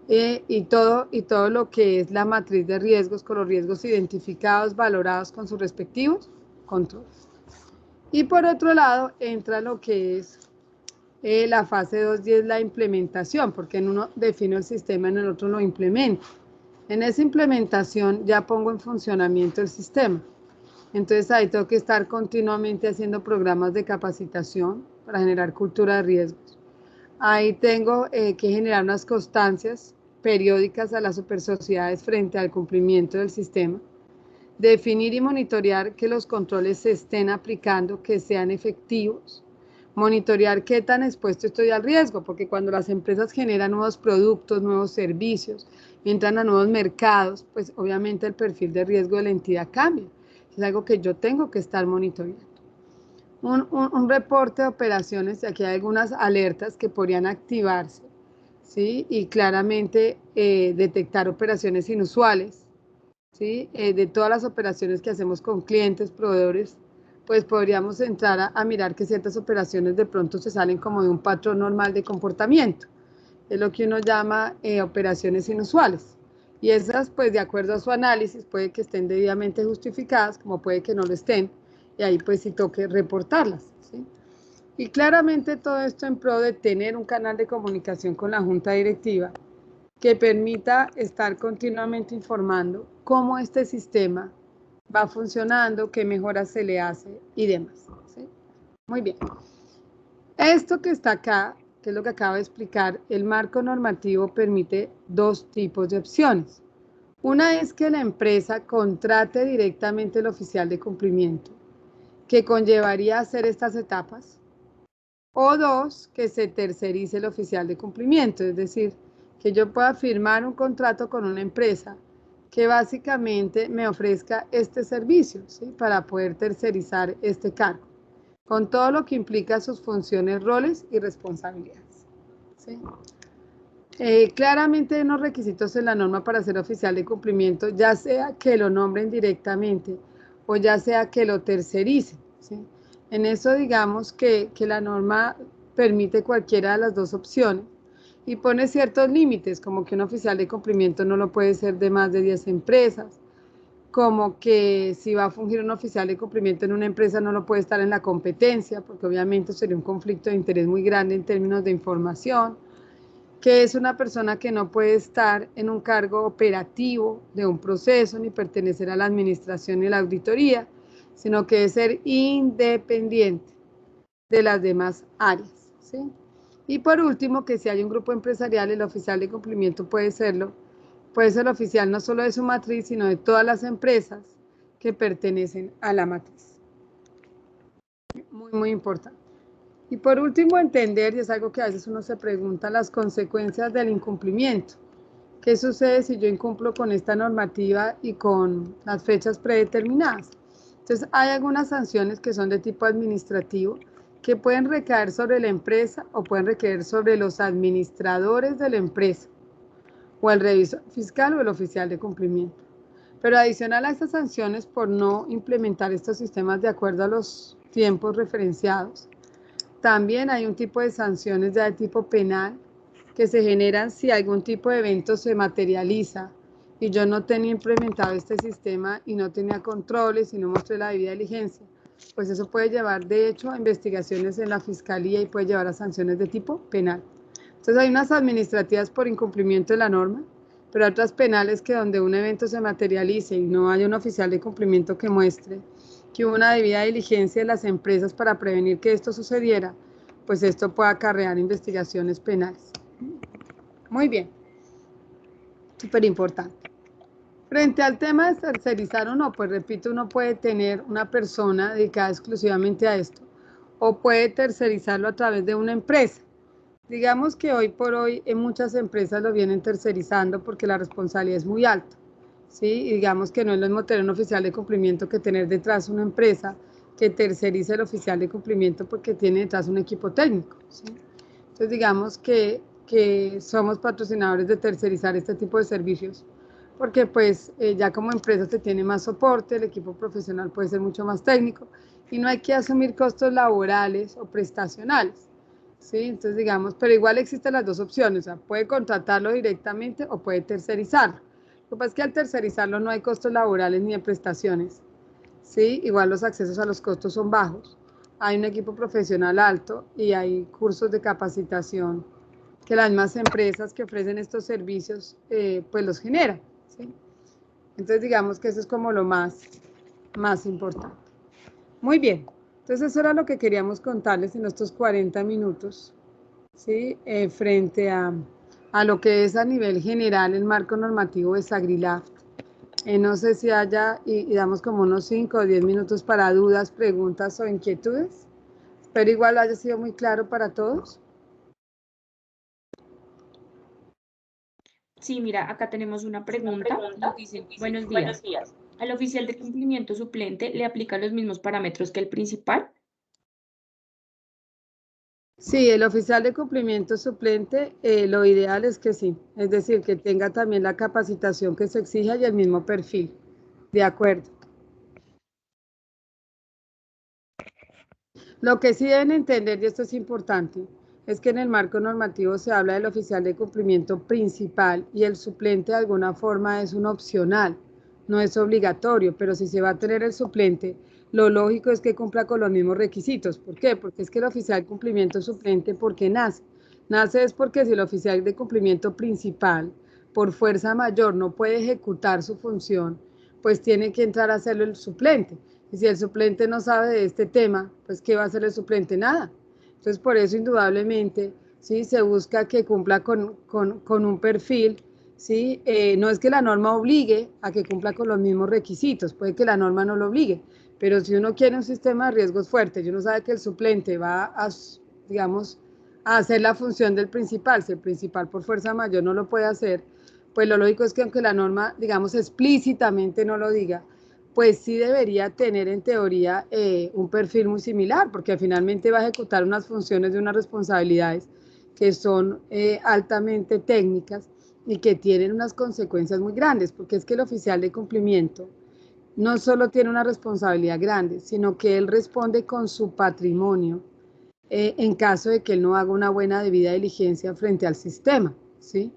y todo lo que es la matriz de riesgos con los riesgos identificados, valorados con sus respectivos controles. Y por otro lado entra lo que es la fase 2 y es la implementación, porque en uno defino el sistema, en el otro lo implemento. En esa implementación ya pongo en funcionamiento el sistema. Entonces ahí tengo que estar continuamente haciendo programas de capacitación para generar cultura de riesgos. Ahí tengo que generar unas constancias periódicas a las supersociedades frente al cumplimiento del sistema. Definir y monitorear que los controles se estén aplicando, que sean efectivos. Monitorear qué tan expuesto estoy al riesgo, porque cuando las empresas generan nuevos productos, nuevos servicios, entran a nuevos mercados, pues obviamente el perfil de riesgo de la entidad cambia. Es algo que yo tengo que estar monitoreando. Un reporte de operaciones, aquí hay algunas alertas que podrían activarse, ¿sí? Y claramente detectar operaciones inusuales, ¿sí? De todas las operaciones que hacemos con clientes, proveedores, pues podríamos entrar a mirar que ciertas operaciones de pronto se salen como de un patrón normal de comportamiento. Es lo que uno llama operaciones inusuales. Y esas, pues de acuerdo a su análisis, puede que estén debidamente justificadas, como puede que no lo estén, y ahí pues sí toque reportarlas, ¿sí? Y claramente todo esto en pro de tener un canal de comunicación con la junta directiva que permita estar continuamente informando cómo este sistema va funcionando, qué mejoras se le hace y demás, ¿sí? Muy bien. Esto que está acá, que es lo que acabo de explicar, el marco normativo permite dos tipos de opciones. Una es que la empresa contrate directamente el oficial de cumplimiento, que conllevaría hacer estas etapas, o dos, que se tercerice el oficial de cumplimiento, es decir, que yo pueda firmar un contrato con una empresa que básicamente me ofrezca este servicio, ¿sí? Para poder tercerizar este cargo, con todo lo que implica sus funciones, roles y responsabilidades, ¿sí? Claramente hay unos requisitos en la norma para ser oficial de cumplimiento, ya sea que lo nombren directamente o ya sea que lo tercericen, ¿sí? En eso digamos que la norma permite cualquiera de las dos opciones y pone ciertos límites, como que un oficial de cumplimiento no lo puede ser de más de 10 empresas, como que si va a fungir un oficial de cumplimiento en una empresa no lo puede estar en la competencia, porque obviamente sería un conflicto de interés muy grande en términos de información, que es una persona que no puede estar en un cargo operativo de un proceso ni pertenecer a la administración ni a la auditoría, sino que es ser independiente de las demás áreas, ¿sí? Y por último, que si hay un grupo empresarial, el oficial de cumplimiento puede serlo, puede ser oficial no solo de su matriz, sino de todas las empresas que pertenecen a la matriz. Muy, muy importante. Y por último, entender, y es algo que a veces uno se pregunta, las consecuencias del incumplimiento. ¿Qué sucede si yo incumplo con esta normativa y con las fechas predeterminadas? Entonces, hay algunas sanciones que son de tipo administrativo que pueden recaer sobre la empresa o pueden recaer sobre los administradores de la empresa o el revisor fiscal o el oficial de cumplimiento. Pero adicional a estas sanciones por no implementar estos sistemas de acuerdo a los tiempos referenciados, también hay un tipo de sanciones de tipo penal que se generan si algún tipo de evento se materializa y yo no tenía implementado este sistema y no tenía controles y no mostré la debida diligencia, pues eso puede llevar de hecho a investigaciones en la fiscalía y puede llevar a sanciones de tipo penal. Entonces hay unas administrativas por incumplimiento de la norma, pero otras penales que donde un evento se materialice y no haya un oficial de cumplimiento que muestre que hubo una debida diligencia de las empresas para prevenir que esto sucediera, pues esto puede acarrear investigaciones penales. Muy bien, súper importante. Frente al tema de tercerizar o no, pues repito, uno puede tener una persona dedicada exclusivamente a esto o puede tercerizarlo a través de una empresa. Digamos que hoy por hoy en muchas empresas lo vienen tercerizando porque la responsabilidad es muy alta, ¿sí? Y digamos que no es lo mismo tener un oficial de cumplimiento que tener detrás una empresa que terceriza el oficial de cumplimiento porque tiene detrás un equipo técnico, ¿sí? Entonces digamos que somos patrocinadores de tercerizar este tipo de servicios porque pues ya como empresa se tiene más soporte, el equipo profesional puede ser mucho más técnico y no hay que asumir costos laborales o prestacionales. ¿Sí? Entonces, digamos, pero igual existen las dos opciones, o sea, puede contratarlo directamente o puede tercerizarlo. Lo que pasa es que al tercerizarlo no hay costos laborales ni de prestaciones, ¿sí? Igual los accesos a los costos son bajos. Hay un equipo profesional alto y hay cursos de capacitación que las mismas empresas que ofrecen estos servicios, pues los generan, ¿sí? Entonces, digamos que eso es como lo más importante. Muy bien. Entonces, eso era lo que queríamos contarles en estos 40 minutos, ¿sí? Frente a lo que es a nivel general el marco normativo de Sagrilaft. No sé si haya, y damos como unos 5 o 10 minutos para dudas, preguntas o inquietudes. Espero igual haya sido muy claro para todos. Sí, mira, acá tenemos una pregunta. Nos dicen, buenos días. ¿Al oficial de cumplimiento suplente le aplican los mismos parámetros que el principal? Sí, el oficial de cumplimiento suplente, lo ideal es que sí, es decir, que tenga también la capacitación que se exija y el mismo perfil. De acuerdo. Lo que sí deben entender, y esto es importante, es que en el marco normativo se habla del oficial de cumplimiento principal y el suplente de alguna forma es un opcional, no es obligatorio, pero si se va a tener el suplente, lo lógico es que cumpla con los mismos requisitos. ¿Por qué? Porque es que el oficial de cumplimiento suplente, ¿por qué nace? Nace es porque si el oficial de cumplimiento principal, por fuerza mayor, no puede ejecutar su función, pues tiene que entrar a hacerlo el suplente. Y si el suplente no sabe de este tema, pues ¿qué va a hacer el suplente? Nada. Entonces, por eso indudablemente, ¿sí? Se busca que cumpla con un perfil, ¿sí? No es que la norma obligue a que cumpla con los mismos requisitos, puede que la norma no lo obligue, pero si uno quiere un sistema de riesgos fuerte y uno sabe que el suplente va a, digamos, a hacer la función del principal, si el principal por fuerza mayor no lo puede hacer, pues lo lógico es que aunque la norma, digamos, explícitamente no lo diga, pues sí debería tener en teoría un perfil muy similar, porque finalmente va a ejecutar unas funciones de unas responsabilidades que son altamente técnicas y que tienen unas consecuencias muy grandes, porque es que el oficial de cumplimiento no solo tiene una responsabilidad grande, sino que él responde con su patrimonio en caso de que él no haga una buena debida diligencia frente al sistema, ¿sí?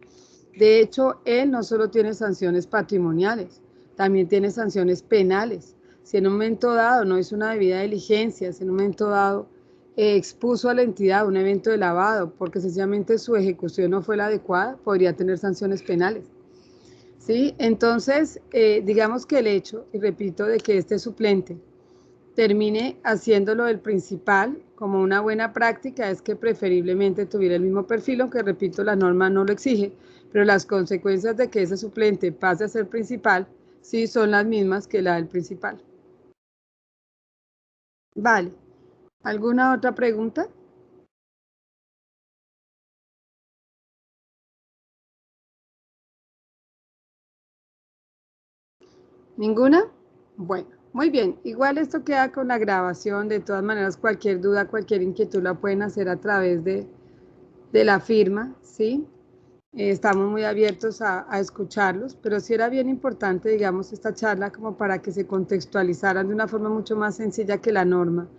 De hecho, él no solo tiene sanciones patrimoniales, también tiene sanciones penales. Si en un momento dado no hizo una debida diligencia, si en un momento dado expuso a la entidad un evento de lavado porque sencillamente su ejecución no fue la adecuada, podría tener sanciones penales. ¿Sí? Entonces, digamos que el hecho, y repito, de que este suplente termine haciéndolo del principal como una buena práctica es que preferiblemente tuviera el mismo perfil, aunque repito, la norma no lo exige, pero las consecuencias de que ese suplente pase a ser principal sí son las mismas que la del principal. Vale. ¿Alguna otra pregunta? ¿Ninguna? Bueno, muy bien. Igual esto queda con la grabación. De todas maneras, cualquier duda, cualquier inquietud la pueden hacer a través de la firma, ¿sí? Estamos muy abiertos a escucharlos, pero sí era bien importante, digamos, esta charla como para que se contextualizaran de una forma mucho más sencilla que la norma,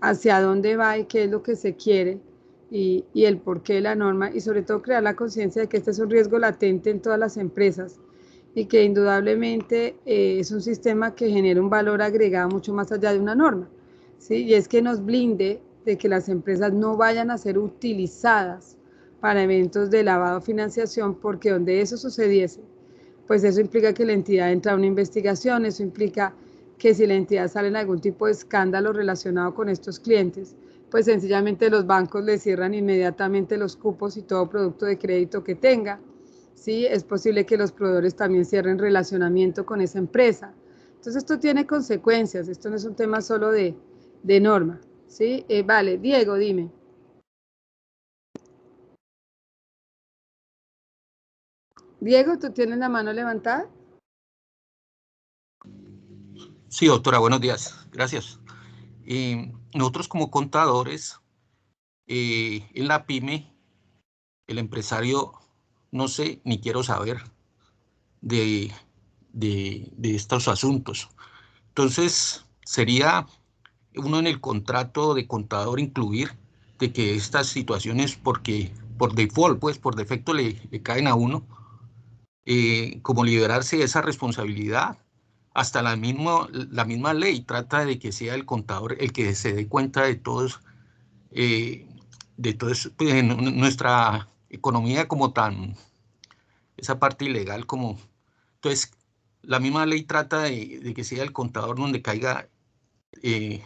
hacia dónde va y qué es lo que se quiere y el porqué de la norma, y sobre todo crear la conciencia de que este es un riesgo latente en todas las empresas y que indudablemente es un sistema que genera un valor agregado mucho más allá de una norma, ¿sí? Y es que nos blinde de que las empresas no vayan a ser utilizadas para eventos de lavado o financiación, porque donde eso sucediese, pues eso implica que la entidad entra a una investigación, eso implica que si la entidad sale en algún tipo de escándalo relacionado con estos clientes, pues sencillamente los bancos le cierran inmediatamente los cupos y todo producto de crédito que tenga. ¿Sí? Es posible que los proveedores también cierren relacionamiento con esa empresa. Entonces esto tiene consecuencias, esto no es un tema solo de norma. ¿Sí? Vale, Diego, dime. Diego, ¿tú tienes la mano levantada? Sí, doctora, buenos días. Gracias. Nosotros como contadores, en la pyme, el empresario no sé ni quiero saber de, de estos asuntos. Entonces, sería uno en el contrato de contador incluir de que estas situaciones, porque por default, pues por defecto le caen a uno, como liberarse de esa responsabilidad. Hasta la misma ley trata de que sea el contador el que se dé cuenta eh, de todo eso, pues, en nuestra economía como tan, esa parte ilegal como... Entonces, la misma ley trata de que sea el contador donde caiga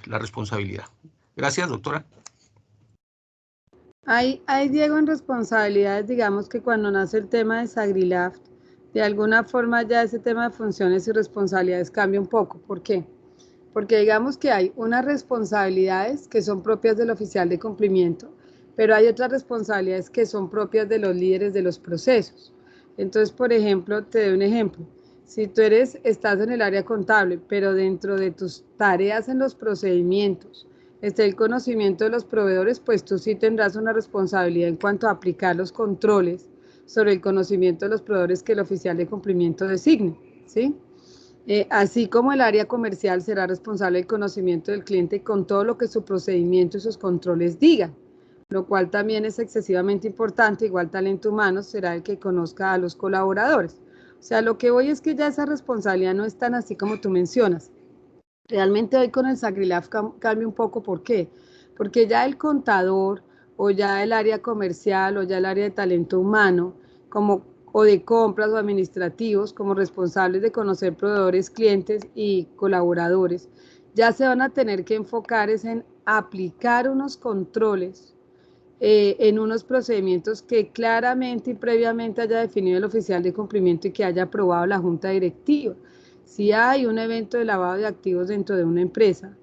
la responsabilidad. Gracias, doctora. Hay, Diego, en responsabilidades, digamos que cuando nace el tema de Sagrilaft, de alguna forma ya ese tema de funciones y responsabilidades cambia un poco. ¿Por qué? Porque digamos que hay unas responsabilidades que son propias del oficial de cumplimiento, pero hay otras responsabilidades que son propias de los líderes de los procesos. Entonces, por ejemplo, te doy un ejemplo. Si tú estás en el área contable, pero dentro de tus tareas en los procedimientos está el conocimiento de los proveedores, pues tú sí tendrás una responsabilidad en cuanto a aplicar los controles sobre el conocimiento de los proveedores que el oficial de cumplimiento designe, ¿sí? Así como el área comercial será responsable del conocimiento del cliente con todo lo que su procedimiento y sus controles digan, lo cual también es excesivamente importante. Igual talento humano será el que conozca a los colaboradores. O sea, lo que voy es que ya esa responsabilidad no es tan así como tú mencionas. Realmente hoy con el Sagrilaf cambia un poco. ¿Por qué? Porque ya el contador o ya el área comercial o ya el área de talento humano, como o de compras o administrativos, como responsables de conocer proveedores, clientes y colaboradores, ya se van a tener que enfocar en aplicar unos controles en unos procedimientos que claramente y previamente haya definido el oficial de cumplimiento y que haya aprobado la junta directiva. Si hay un evento de lavado de activos dentro de una empresa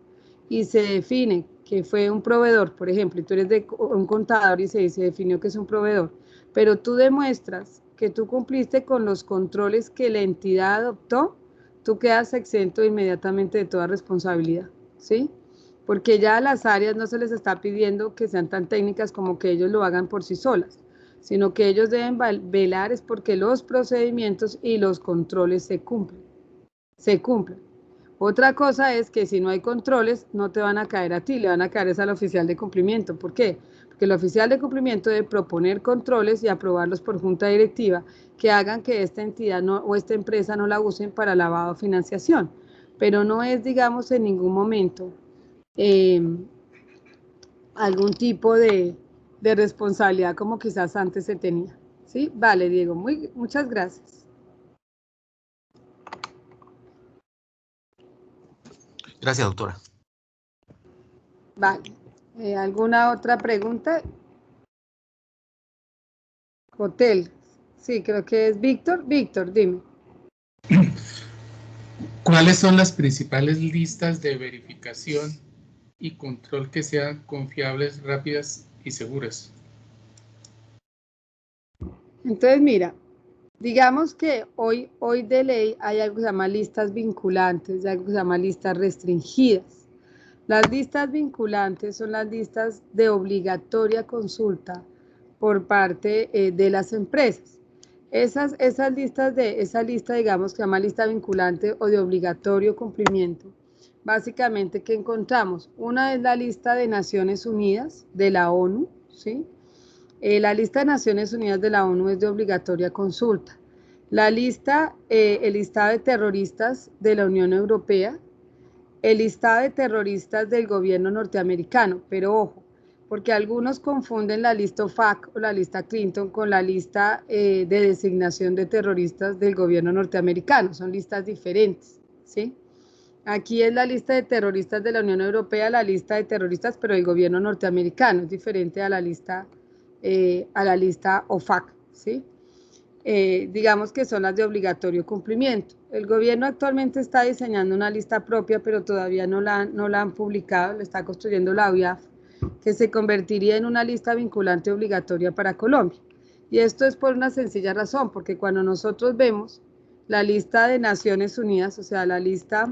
y se define que fue un proveedor, por ejemplo, y tú eres un contador y se definió que es un proveedor, pero tú demuestras que tú cumpliste con los controles que la entidad adoptó, tú quedas exento inmediatamente de toda responsabilidad, ¿sí? Porque ya a las áreas no se les está pidiendo que sean tan técnicas como que ellos lo hagan por sí solas, sino que ellos deben velar es porque los procedimientos y los controles se cumplen. Otra cosa es que si no hay controles, no te van a caer a ti, le van a caer al oficial de cumplimiento. ¿Por qué? Porque el oficial de cumplimiento debe proponer controles y aprobarlos por junta directiva que hagan que esta entidad o esta empresa no la usen para lavado o financiación. Pero no es, digamos, en ningún momento algún tipo de responsabilidad como quizás antes se tenía. ¿Sí? Vale, Diego, muchas gracias. Gracias, doctora. Vale. ¿Alguna otra pregunta? Hotel. Sí, creo que es Víctor. Víctor, dime. ¿Cuáles son las principales listas de verificación y control que sean confiables, rápidas y seguras? Entonces, mira, digamos que hoy de ley hay algo que se llama listas vinculantes y algo que se llama listas restringidas. Las listas vinculantes son las listas de obligatoria consulta por parte de las empresas. Esa lista, digamos, que se llama lista vinculante o de obligatorio cumplimiento. Básicamente, ¿qué encontramos? Una es la lista de Naciones Unidas, de la ONU, ¿sí? La lista de Naciones Unidas de la ONU es de obligatoria consulta. El listado de terroristas de la Unión Europea, el listado de terroristas del gobierno norteamericano, pero ojo, porque algunos confunden la lista OFAC o la lista Clinton con la lista de designación de terroristas del gobierno norteamericano, son listas diferentes, ¿sí? Aquí es la lista de terroristas de la Unión Europea, la lista de terroristas, pero del gobierno norteamericano, es diferente a la lista OFAC, ¿sí? Digamos que son las de obligatorio cumplimiento. El gobierno actualmente está diseñando una lista propia, pero todavía no la han publicado, la está construyendo la OIAF, que se convertiría en una lista vinculante obligatoria para Colombia. Y esto es por una sencilla razón, porque cuando nosotros vemos la lista de Naciones Unidas, o sea, la lista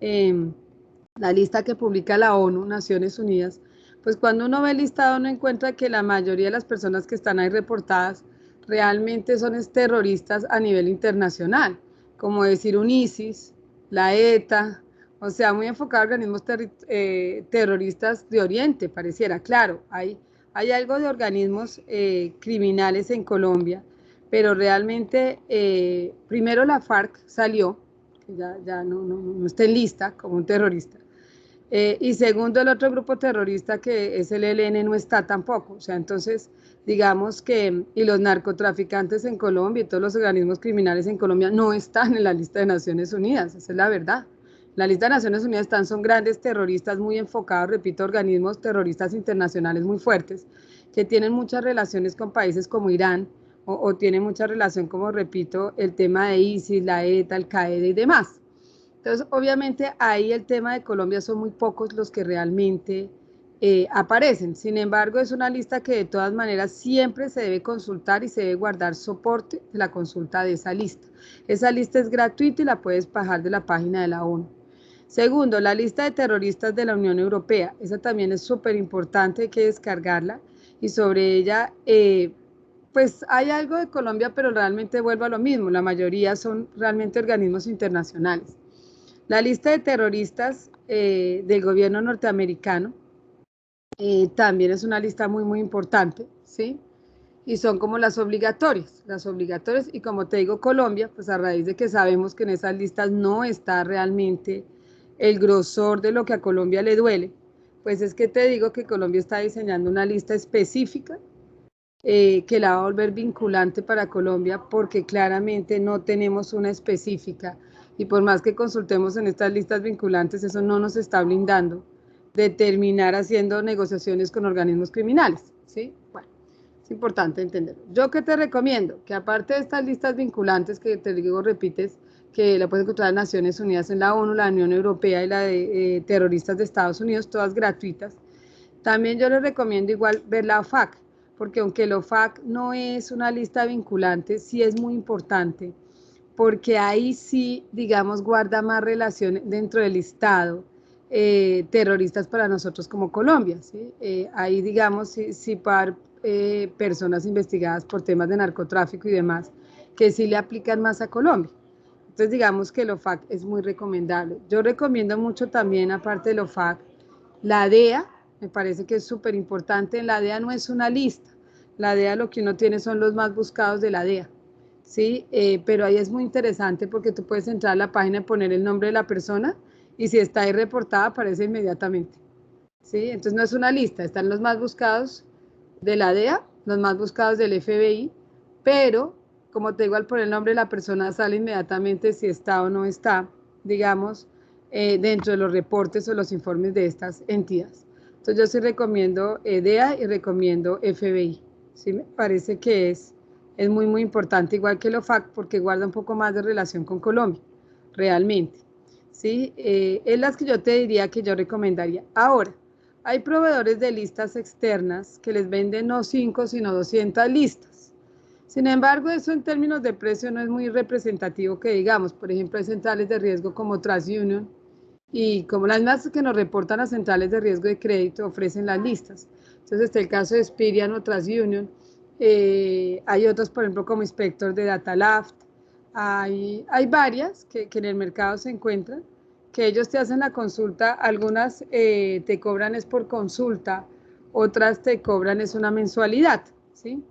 que publica la ONU, Naciones Unidas, pues cuando uno ve el listado uno encuentra que la mayoría de las personas que están ahí reportadas realmente son terroristas a nivel internacional, como decir un ISIS, la ETA, o sea, muy enfocado a organismos terroristas de Oriente, pareciera. Claro, hay algo de organismos criminales en Colombia, pero realmente, primero la FARC salió, que ya no está en lista como un terrorista, y segundo, el otro grupo terrorista que es el ELN no está tampoco. O sea, entonces, digamos que, y los narcotraficantes en Colombia y todos los organismos criminales en Colombia no están en la lista de Naciones Unidas, esa es la verdad. La lista de Naciones Unidas son grandes terroristas muy enfocados, repito, organismos terroristas internacionales muy fuertes, que tienen muchas relaciones con países como Irán, o tienen mucha relación, como repito, el tema de ISIS, la ETA, Al-Qaeda y demás. Entonces, obviamente, ahí el tema de Colombia son muy pocos los que realmente aparecen. Sin embargo, es una lista que de todas maneras siempre se debe consultar y se debe guardar soporte de la consulta de esa lista. Esa lista es gratuita y la puedes bajar de la página de la ONU. Segundo, la lista de terroristas de la Unión Europea. Esa también es súper importante, hay que descargarla. Y sobre ella, pues hay algo de Colombia, pero realmente vuelvo a lo mismo. La mayoría son realmente organismos internacionales. La lista de terroristas del gobierno norteamericano también es una lista muy importante, ¿sí? Y son como las obligatorias, y como te digo, Colombia, pues a raíz de que sabemos que en esas listas no está realmente el grosor de lo que a Colombia le duele, pues es que te digo que Colombia está diseñando una lista específica que la va a volver vinculante para Colombia, porque claramente no tenemos una específica, y por más que consultemos en estas listas vinculantes, eso no nos está blindando de terminar haciendo negociaciones con organismos criminales, ¿sí? Bueno, es importante entenderlo. ¿Yo qué te recomiendo? Que aparte de estas listas vinculantes que te digo, repites, que la puedes encontrar en Naciones Unidas, en la ONU, la Unión Europea y la de terroristas de Estados Unidos, todas gratuitas, también yo les recomiendo igual ver la OFAC, porque aunque el OFAC no es una lista vinculante, sí es muy importante, porque ahí sí, digamos, guarda más relación dentro del listado terroristas para nosotros como Colombia, ¿sí? Ahí, digamos, sí para personas investigadas por temas de narcotráfico y demás, que sí le aplican más a Colombia. Entonces digamos que el OFAC es muy recomendable. Yo recomiendo mucho también, aparte del OFAC, la DEA, me parece que es súper importante. La DEA no es una lista, la DEA lo que uno tiene son los más buscados de la DEA, ¿sí? Pero ahí es muy interesante porque tú puedes entrar a la página y poner el nombre de la persona y si está ahí reportada aparece inmediatamente, ¿sí? Entonces no es una lista, están los más buscados de la DEA, los más buscados del FBI, pero como te digo, al poner el nombre de la persona sale inmediatamente si está o no está, digamos, dentro de los reportes o los informes de estas entidades. Entonces yo sí recomiendo DEA y recomiendo FBI. Sí, me parece que es muy, muy importante, igual que el OFAC, porque guarda un poco más de relación con Colombia, realmente. ¿Sí? Es las que yo te diría que yo recomendaría. Ahora, hay proveedores de listas externas que les venden no 5, sino 200 listas. Sin embargo, eso en términos de precio no es muy representativo que digamos. Por ejemplo, hay centrales de riesgo como TransUnion y como las más que nos reportan las centrales de riesgo de crédito ofrecen las listas. Entonces está el caso de Experian o TransUnion. Hay otros, por ejemplo, como Inspector de DataLaft. Hay varias que en el mercado se encuentran, que ellos te hacen la consulta, algunas te cobran es por consulta, otras te cobran es una mensualidad, ¿sí?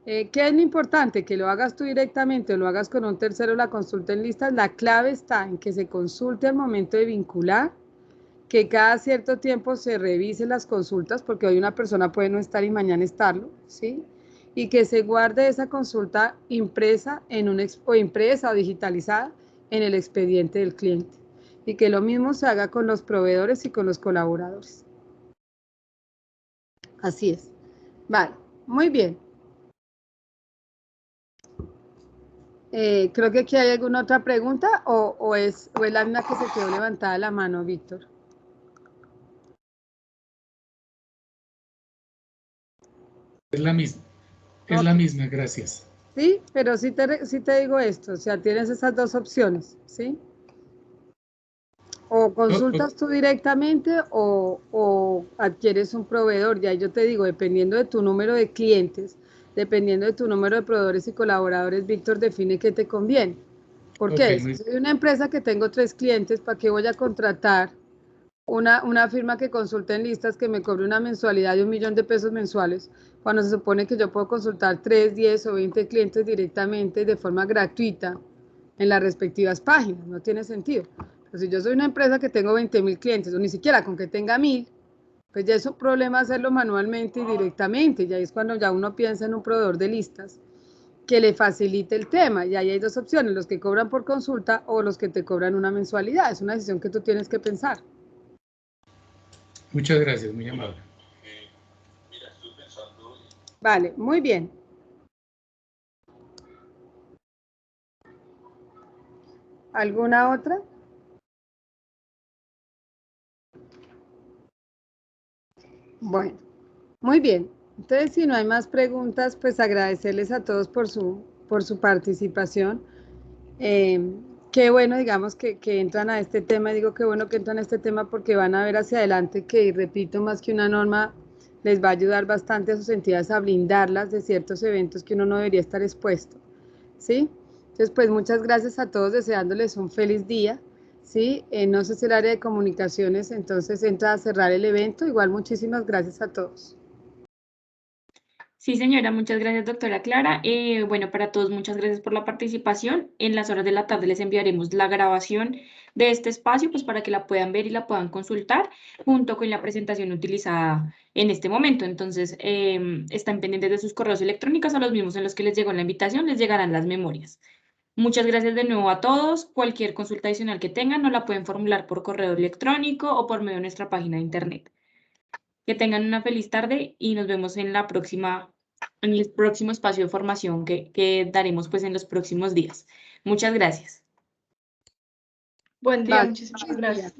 ¿Qué es lo importante? Que lo hagas tú directamente o lo hagas con un tercero la consulta en listas. La clave está en que se consulte al momento de vincular, que cada cierto tiempo se revisen las consultas, porque hoy una persona puede no estar y mañana estarlo, ¿sí? Y que se guarde esa consulta impresa o impresa o digitalizada en el expediente del cliente. Y que lo mismo se haga con los proveedores y con los colaboradores. Así es. Vale, muy bien. Creo que aquí hay alguna otra pregunta o es la misma que se quedó levantada la mano, Víctor. Es la misma. Es la misma, gracias. Sí, pero sí te digo esto, o sea, tienes esas dos opciones, ¿sí? O consultas tú directamente o adquieres un proveedor. Ya yo te digo, dependiendo de tu número de clientes, dependiendo de tu número de proveedores y colaboradores, Víctor define qué te conviene. ¿Por qué? Si soy una empresa que tengo 3 clientes, ¿para qué voy a contratar una firma que consulte en listas que me cobre una mensualidad de 1 millón de pesos mensuales, cuando se supone que yo puedo consultar 3, 10 o 20 clientes directamente de forma gratuita en las respectivas páginas? No tiene sentido. Pero si yo soy una empresa que tengo 20.000 clientes, o ni siquiera con que tenga 1.000, pues ya es un problema hacerlo manualmente y directamente. Ya es cuando ya uno piensa en un proveedor de listas que le facilite el tema. Y ahí hay dos opciones, los que cobran por consulta o los que te cobran una mensualidad. Es una decisión que tú tienes que pensar. Muchas gracias, muy amable. Vale, muy bien. ¿Alguna otra? Bueno, muy bien. Entonces, si no hay más preguntas, pues agradecerles a todos por su participación. Qué bueno, digamos, que entran a este tema. Digo qué bueno que entran a este tema porque van a ver hacia adelante que, repito, más que una norma, les va a ayudar bastante a sus entidades a blindarlas de ciertos eventos que uno no debería estar expuesto, ¿sí? Entonces, pues muchas gracias a todos, deseándoles un feliz día, ¿sí? No sé si el área de comunicaciones, entonces entra a cerrar el evento. Igual, muchísimas gracias a todos. Sí, señora, muchas gracias, doctora Clara. Bueno, para todos, muchas gracias por la participación. En las horas de la tarde les enviaremos la grabación de este espacio, pues para que la puedan ver y la puedan consultar junto con la presentación utilizada en este momento. Entonces, están pendientes de sus correos electrónicos, a los mismos en los que les llegó la invitación, les llegarán las memorias. Muchas gracias de nuevo a todos. Cualquier consulta adicional que tengan, nos la pueden formular por correo electrónico o por medio de nuestra página de internet. Que tengan una feliz tarde y nos vemos en el próximo espacio de formación que daremos pues en los próximos días. Muchas gracias. Buen día, Vale. muchísimas gracias.